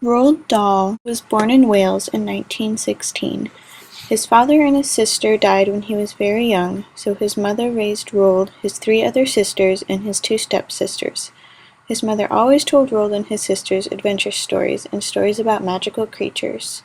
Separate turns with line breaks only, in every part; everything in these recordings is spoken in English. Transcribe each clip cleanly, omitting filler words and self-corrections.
Roald Dahl was born in Wales in 1916. His father and his sister died when he was very young, so his mother raised Roald, his three other sisters, and his two stepsisters. His mother always told Roald and his sisters adventure stories and stories about magical creatures.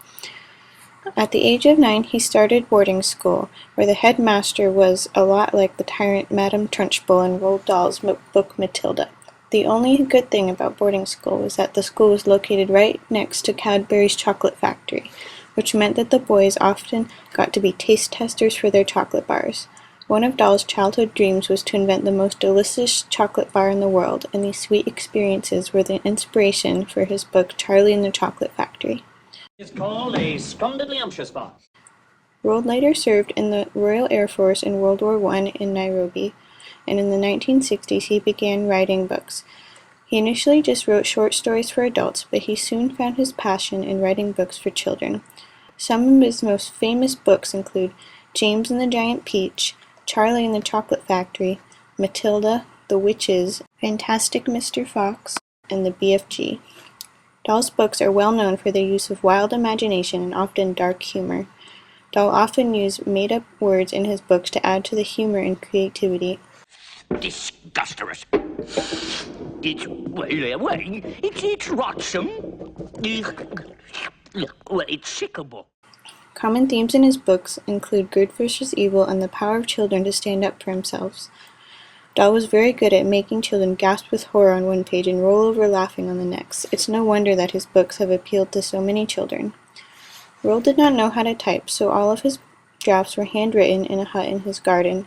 At the age of 9, he started boarding school, where the headmaster was a lot like the tyrant Madame Trunchbull in Roald Dahl's book Matilda. The only good thing about boarding school was that the school was located right next to Cadbury's chocolate factory, which meant that the boys often got to be taste testers for their chocolate bars. One of Dahl's childhood dreams was to invent the most delicious chocolate bar in the world, and these sweet experiences were the inspiration for his book Charlie and the Chocolate Factory.
It's called a splendidly bar.
Roald later served in the Royal Air Force in World War I in Nairobi, and in the 1960s he began writing books. He initially just wrote short stories for adults, but he soon found his passion in writing books for children. Some of his most famous books include James and the Giant Peach, Charlie and the Chocolate Factory, Matilda, The Witches, Fantastic Mr. Fox, and the BFG. Dahl's books are well known for their use of wild imagination and often dark humor. Dahl often used made-up words in his books to add to the humor and creativity.
Disgusterous. It's rotsome. Well, it's sickable.
Common themes in his books include good versus evil and the power of children to stand up for themselves. Dahl was very good at making children gasp with horror on one page and roll over laughing on the next. It's no wonder that his books have appealed to so many children. Roald did not know how to type, so all of his drafts were handwritten in a hut in his garden.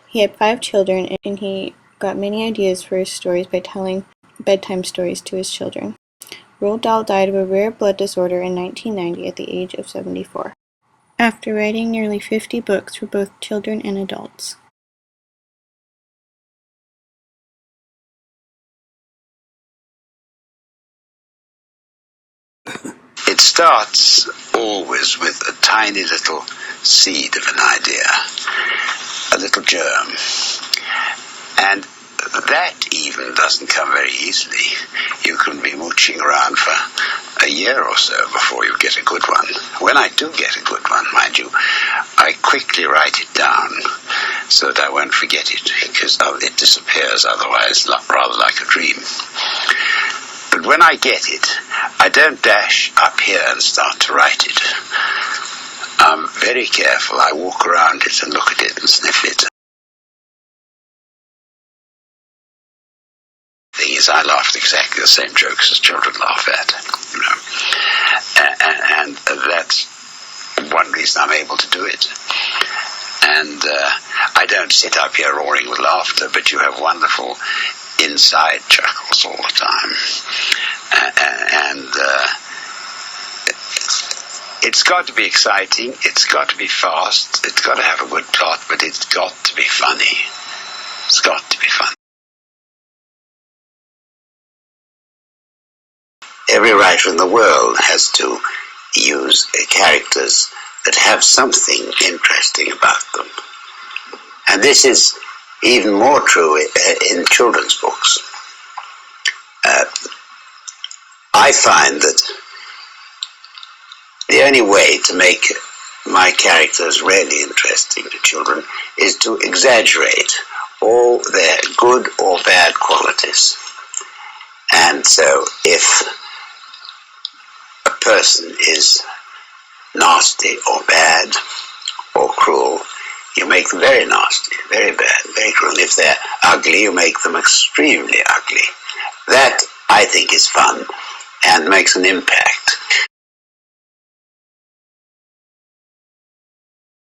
He had 5 children, and he got many ideas for his stories by telling bedtime stories to his children. Roald Dahl died of a rare blood disorder in 1990 at the age of 74, after writing nearly 50 books for both children and adults.
It starts always with a tiny little seed of an idea, a little germ. And that even doesn't come very easily. You can be mooching around for a year or so before you get a good one. When I do get a good one, mind you, I quickly write it down so that I won't forget it, because it disappears otherwise, rather like a dream. But when I get it, I don't dash up here and start to write it. I'm very careful. I walk around it and look at it and sniff it. The thing is, I laugh at exactly the same jokes as children laugh at, you know. And that's one reason I'm able to do it. And I don't sit up here roaring with laughter, but you have wonderful inside chuckles all the time. And it's got to be exciting, it's got to be fast, it's got to have a good plot, but it's got to be funny. It's got to be fun. Every writer in the world has to use characters that have something interesting about them. And this is even more true in children's books. I find that the only way to make my characters really interesting to children is to exaggerate all their good or bad qualities. And so if a person is nasty or bad or cruel, you make them very nasty, very bad, very cruel. And if they're ugly, you make them extremely ugly. That, I think, is fun and makes an impact.